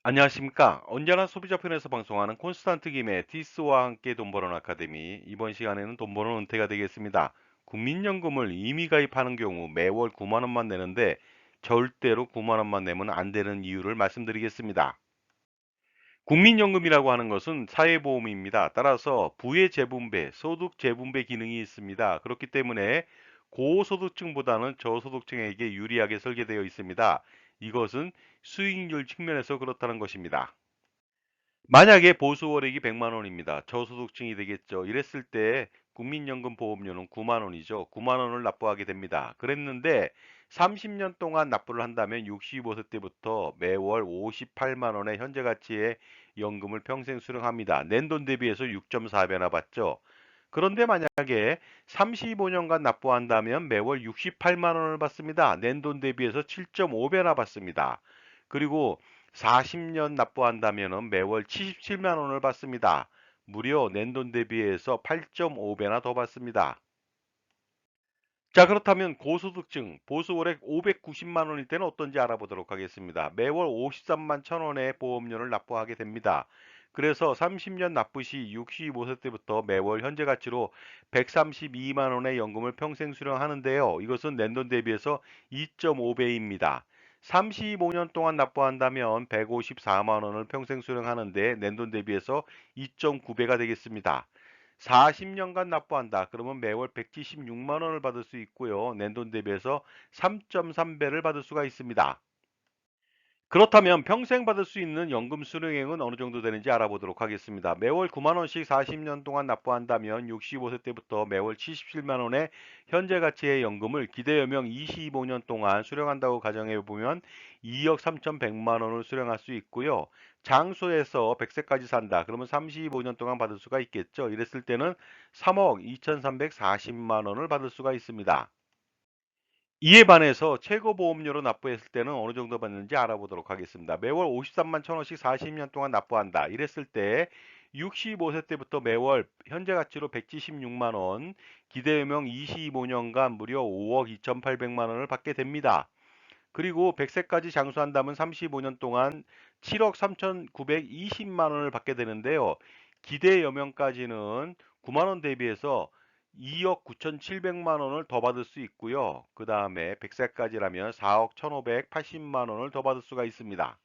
안녕하십니까. 언제나 소비자 편에서 방송하는 콘스탄트 김의 티스와 함께 돈 버는 아카데미. 이번 시간에는 돈 버는 은퇴가 되겠습니다. 국민연금을 임의 가입하는 경우 매월 9만 원만 내는데 절대로 9만 원만 내면 안 되는 이유를 말씀드리겠습니다. 국민연금이라고 하는 것은 사회보험입니다. 따라서 부의 재분배, 소득 재분배 기능이 있습니다. 그렇기 때문에 고소득층보다는 저소득층에게 유리하게 설계되어 있습니다. 이것은 수익률 측면에서 그렇다는 것입니다. 만약에 보수월액이 100만 원입니다. 저소득층이 되겠죠. 이랬을 때 국민연금 보험료는 9만 원이죠. 9만 원을 납부하게 됩니다. 그랬는데 30년 동안 납부를 한다면 65세 때부터 매월 58만 원의 현재 가치의 연금을 평생 수령합니다. 낸 돈 대비해서 6.4배나 받죠. 그런데 만약에 35년간 납부한다면 매월 68만 원을 받습니다. 낸 돈 대비해서 7.5배나 받습니다. 그리고 40년 납부한다면 매월 77만 원을 받습니다. 무려 낸 돈 대비해서 8.5배나 더 받습니다. 자, 그렇다면 고소득층 보수월액 590만 원일 때는 어떤지 알아보도록 하겠습니다. 매월 53만 천 원의 보험료를 납부하게 됩니다. 그래서 30년 납부 시 65세 때부터 매월 현재 가치로 132만 원의 연금을 평생 수령하는데요. 이것은 낸돈 대비해서 2.5배입니다. 35년 동안 납부한다면 154만 원을 평생 수령하는데 낸돈 대비해서 2.9배가 되겠습니다. 40년간 납부한다. 그러면 매월 176만 원을 받을 수 있고요. 낸돈 대비해서 3.3배를 받을 수가 있습니다. 그렇다면 평생 받을 수 있는 연금 수령액은 어느 정도 되는지 알아보도록 하겠습니다. 매월 9만 원씩 40년 동안 납부한다면 65세 때부터 매월 77만 원의 현재 가치의 연금을 기대여명 25년 동안 수령한다고 가정해 보면 2억 3,100만 원을 수령할 수 있고요. 장소에서 100세까지 산다. 그러면 35년 동안 받을 수가 있겠죠. 이랬을 때는 3억 2,340만 원을 받을 수가 있습니다. 이에 반해서 최고 보험료로 납부했을 때는 어느 정도 받는지 알아보도록 하겠습니다. 매월 53만 천 원씩 40년 동안 납부한다. 이랬을 때 65세 때부터 매월 현재 가치로 176만 원, 기대유명 25년간 무려 5억 2,800만 원을 받게 됩니다. 그리고 100세까지 장수한다면 35년 동안 7억 3,920만 원을 받게 되는데요. 기대 여명까지는 9만 원 대비해서 2억 9,700만 원을 더 받을 수 있고요. 그 다음에 100세까지라면 4억 1,580만 원을 더 받을 수가 있습니다.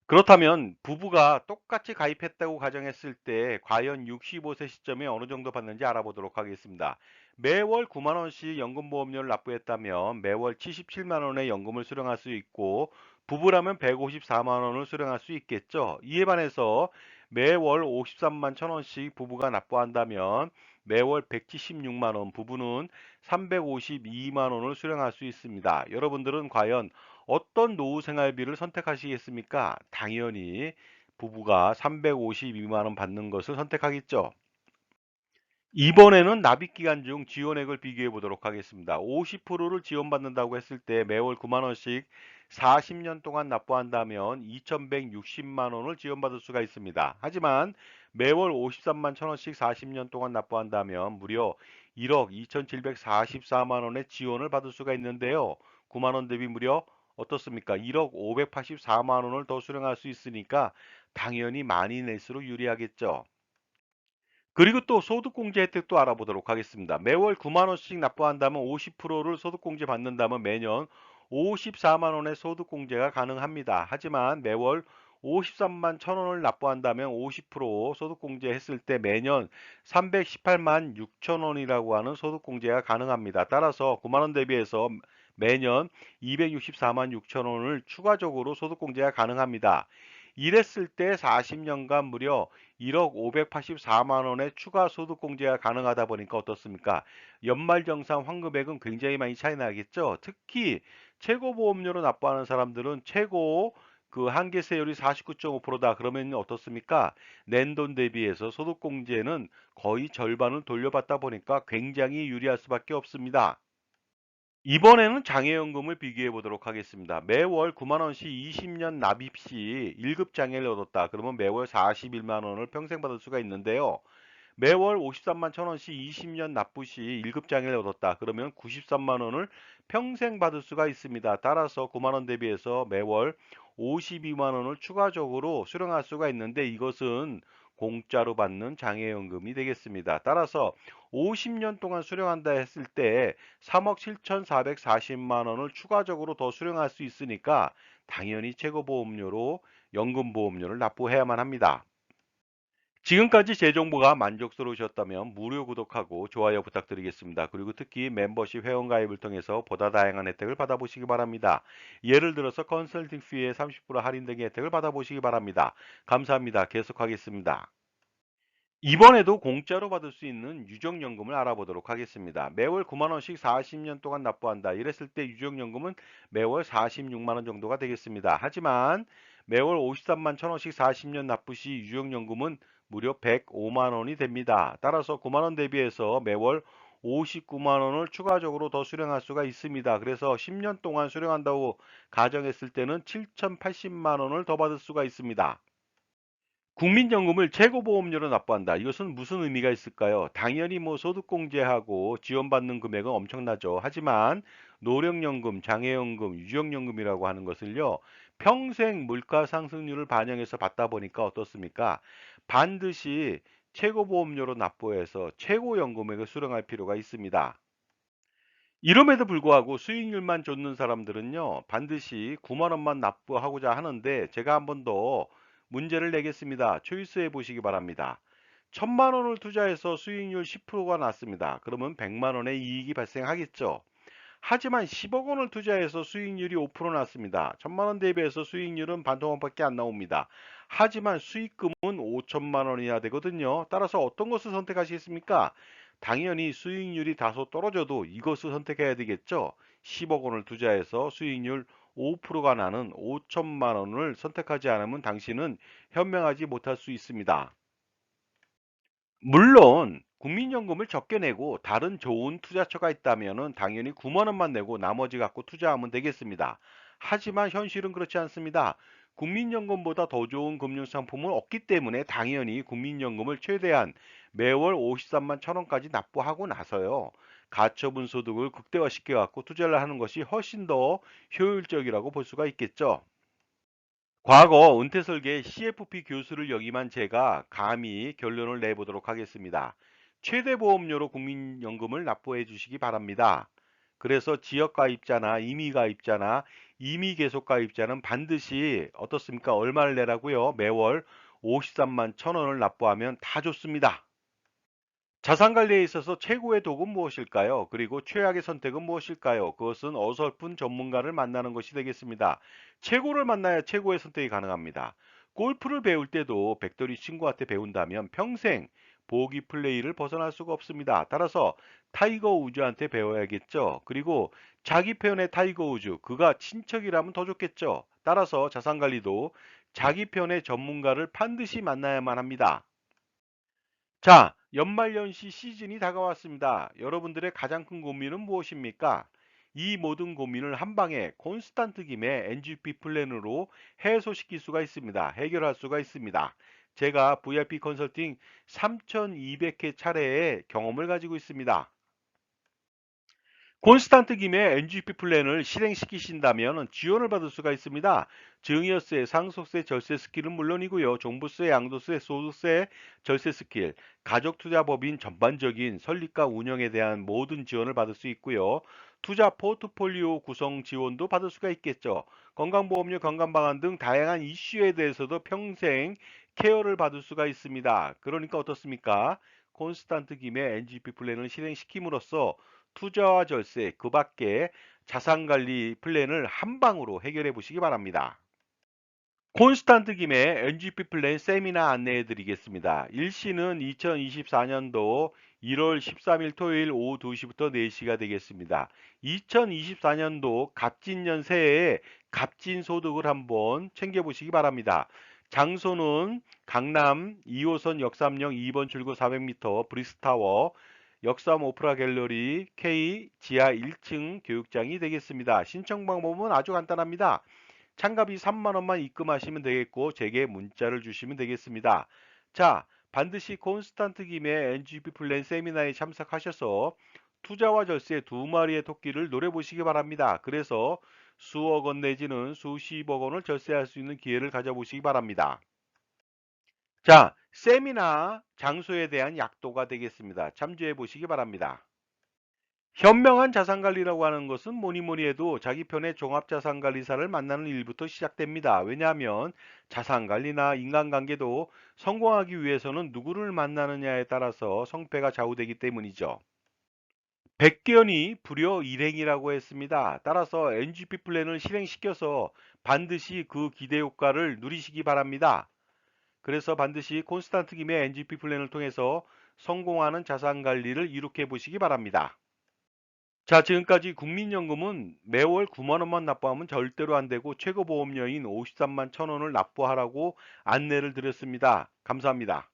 그렇다면 부부가 똑같이 가입했다고 가정했을 때 과연 65세 시점에 어느 정도 받는지 알아보도록 하겠습니다. 매월 9만 원씩 연금보험료를 납부했다면 매월 77만 원의 연금을 수령할 수 있고 부부라면 154만 원을 수령할 수 있겠죠. 이에 반해서 매월 53만 천 원씩 부부가 납부한다면 매월 176만 원, 부부는 352만 원을 수령할 수 있습니다. 여러분들은 과연 어떤 노후 생활비를 선택하시겠습니까? 당연히 부부가 352만 원 받는 것을 선택하겠죠. 이번에는 납입 기간 중 지원액을 비교해 보도록 하겠습니다. 50%를 지원받는다고 했을 때 매월 9만 원씩 40년 동안 납부한다면 2,160만 원을 지원받을 수가 있습니다. 하지만 매월 53만 천 원씩 40년 동안 납부한다면 무려 1억 2,744만 원의 지원을 받을 수가 있는데요. 9만 원 대비 무려 어떻습니까? 1억 584만 원을 더 수령할 수 있으니까 당연히 많이 낼수록 유리하겠죠. 그리고 또 소득공제 혜택도 알아보도록 하겠습니다. 매월 9만 원씩 납부한다면 50%를 소득공제 받는다면 매년 54만 원의 소득공제가 가능합니다. 하지만 매월 53만 천 원을 납부한다면 50% 소득공제 했을 때 매년 318만 6천 원이라고 하는 소득공제가 가능합니다. 따라서 9만 원 대비해서 매년 264만 6천 원을 추가적으로 소득공제가 가능합니다. 이랬을 때 40년간 무려 1억 584만 원의 추가 소득공제가 가능하다 보니까 어떻습니까? 연말정산 환급액은 굉장히 많이 차이 나겠죠. 특히 최고보험료로 납부하는 사람들은 최고 그 한계세율이 49.5%다. 그러면 어떻습니까? 낸 돈 대비해서 소득공제는 거의 절반을 돌려받다 보니까 굉장히 유리할 수밖에 없습니다. 이번에는 장애연금을 비교해 보도록 하겠습니다. 매월 9만 원씩 20년 납입 시 1급 장애를 얻었다. 그러면 매월 41만 원을 평생 받을 수가 있는데요. 매월 53만 천 원씩 20년 납부 시 1급 장애를 얻었다. 그러면 93만 원을 평생 받을 수가 있습니다. 따라서 9만 원 대비해서 매월 52만 원을 추가적으로 수령할 수가 있는데 이것은 공짜로 받는 장애연금이 되겠습니다. 따라서 50년 동안 수령한다 했을 때 3억 7,440만 원을 추가적으로 더 수령할 수 있으니까 당연히 최고보험료로 연금보험료를 납부해야만 합니다. 지금까지 제 정보가 만족스러우셨다면 무료 구독하고 좋아요 부탁드리겠습니다. 그리고 특히 멤버십 회원가입을 통해서 보다 다양한 혜택을 받아보시기 바랍니다. 예를 들어서 컨설팅 피에 30% 할인 등의 혜택을 받아보시기 바랍니다. 감사합니다. 계속하겠습니다. 이번에도 공짜로 받을 수 있는 유적연금을 알아보도록 하겠습니다. 매월 9만 원씩 40년 동안 납부한다. 이랬을 때 유적연금은 매월 46만 원 정도가 되겠습니다. 하지만 매월 53만 1,000원씩 40년 납부 시 유적연금은 무려 105만 원이 됩니다. 따라서 9만 원 대비해서 매월 59만 원을 추가적으로 더 수령할 수가 있습니다. 그래서 10년 동안 수령한다고 가정했을 때는 7,080만 원을 더 받을 수가 있습니다. 국민연금을 최고보험료로 납부한다. 이것은 무슨 의미가 있을까요? 당연히 뭐 소득공제하고 지원받는 금액은 엄청나죠. 하지만 노령연금, 장애연금, 유족연금이라고 하는 것을요. 평생 물가 상승률을 반영해서 받다 보니까 어떻습니까? 반드시 최고보험료로 납부해서 최고연금액을 수령할 필요가 있습니다. 이럼에도 불구하고 수익률만 쫓는 사람들은요, 반드시 9만 원만 납부하고자 하는데 제가 한번 더 문제를 내겠습니다. 초이스해 보시기 바랍니다. 1,000만 원을 투자해서 수익률 10%가 났습니다. 그러면 100만 원의 이익이 발생하겠죠. 하지만 10억 원을 투자해서 수익률이 5% 났습니다. 1,000만 원 대비해서 수익률은 반토막밖에 안 나옵니다. 하지만 수익금은 5천만 원이나 되거든요. 따라서 어떤 것을 선택하시겠습니까? 당연히 수익률이 다소 떨어져도 이것을 선택해야 되겠죠. 10억 원을 투자해서 수익률 5%가 나는 5천만 원을 선택하지 않으면 당신은 현명하지 못할 수 있습니다. 물론 국민연금을 적게 내고 다른 좋은 투자처가 있다면 당연히 9만 원만 내고 나머지 갖고 투자하면 되겠습니다. 하지만 현실은 그렇지 않습니다. 국민연금보다 더 좋은 금융상품은 없기 때문에 당연히 국민연금을 최대한 매월 53만 1,000원까지 납부하고 나서요. 가처분 소득을 극대화시켜 갖고 투자를 하는 것이 훨씬 더 효율적이라고 볼 수가 있겠죠. 과거 은퇴설계 CFP 교수를 역임한 제가 감히 결론을 내보도록 하겠습니다. 최대 보험료로 국민연금을 납부해 주시기 바랍니다. 그래서 지역가입자나 임의가입자나 임의계속가입자는 반드시 어떻습니까? 얼마를 내라고요? 매월 53만 1,000원을 납부하면 다 좋습니다. 자산 관리에 있어서 최고의 독은 무엇일까요? 그리고 최악의 선택은 무엇일까요? 그것은 어설픈 전문가를 만나는 것이 되겠습니다. 최고를 만나야 최고의 선택이 가능합니다. 골프를 배울 때도 백돌이 친구한테 배운다면 평생 보기 플레이를 벗어날 수가 없습니다. 따라서 타이거 우즈한테 배워야겠죠. 그리고 자기 편의 타이거 우즈, 그가 친척이라면 더 좋겠죠. 따라서 자산 관리도 자기 편의 전문가를 반드시 만나야만 합니다. 자, 연말연시 시즌이 다가왔습니다. 여러분들의 가장 큰 고민은 무엇입니까? 이 모든 고민을 한 방에 콘스탄트 김의 NGP 플랜으로 해소시킬 수가 있습니다. 해결할 수가 있습니다. 제가 VIP 컨설팅 3,200회 차례의 경험을 가지고 있습니다. 콘스탄트 김의 NGP 플랜을 실행시키신다면 지원을 받을 수가 있습니다. 증여세, 상속세, 절세 스킬은 물론이고요. 종부세, 양도세, 소득세, 절세 스킬, 가족투자법인 전반적인 설립과 운영에 대한 모든 지원을 받을 수 있고요. 투자 포트폴리오 구성 지원도 받을 수가 있겠죠. 건강보험료, 건강방안 등 다양한 이슈에 대해서도 평생 케어를 받을 수가 있습니다. 그러니까 어떻습니까? 콘스탄트 김의 NGP 플랜을 실행시킴으로써 투자와 절세, 그 밖에 자산관리 플랜을 한 방으로 해결해 보시기 바랍니다. 콘스탄트 김의 NGP 플랜 세미나 안내해 드리겠습니다. 일시는 2024년도 1월 13일 토요일 오후 2시부터 4시가 되겠습니다. 2024년도 갑진년 새해에 갑진 소득을 한번 챙겨보시기 바랍니다. 장소는 강남 2호선 역삼역 2번 출구 400m 브리스타워 역삼 오프라 갤러리 K 지하 1층 교육장이 되겠습니다. 신청 방법은 아주 간단합니다. 참가비 3만 원만 입금하시면 되겠고 제게 문자를 주시면 되겠습니다. 자, 반드시 콘스탄트 김의 NGP 플랜 세미나에 참석하셔서 투자와 절세 두 마리의 토끼를 노려보시기 바랍니다. 그래서 수억 원 내지는 수십억 원을 절세할 수 있는 기회를 가져보시기 바랍니다. 자, 셈이나 장소에 대한 약도가 되겠습니다. 참조해 보시기 바랍니다. 현명한 자산관리라고 하는 것은 뭐니 뭐니 해도 자기 편의 종합자산관리사를 만나는 일부터 시작됩니다. 왜냐하면 자산관리나 인간관계도 성공하기 위해서는 누구를 만나느냐에 따라서 성패가 좌우되기 때문이죠. 백견이 불여 일행이라고 했습니다. 따라서 NGP 플랜을 실행시켜서 반드시 그 기대 효과를 누리시기 바랍니다. 그래서 반드시 콘스탄트 김의 NGP 플랜을 통해서 성공하는 자산관리를 이룩해 보시기 바랍니다. 자, 지금까지 국민연금은 매월 9만 원만 납부하면 절대로 안 되고 최고 보험료인 53만 1천 원을 납부하라고 안내를 드렸습니다. 감사합니다.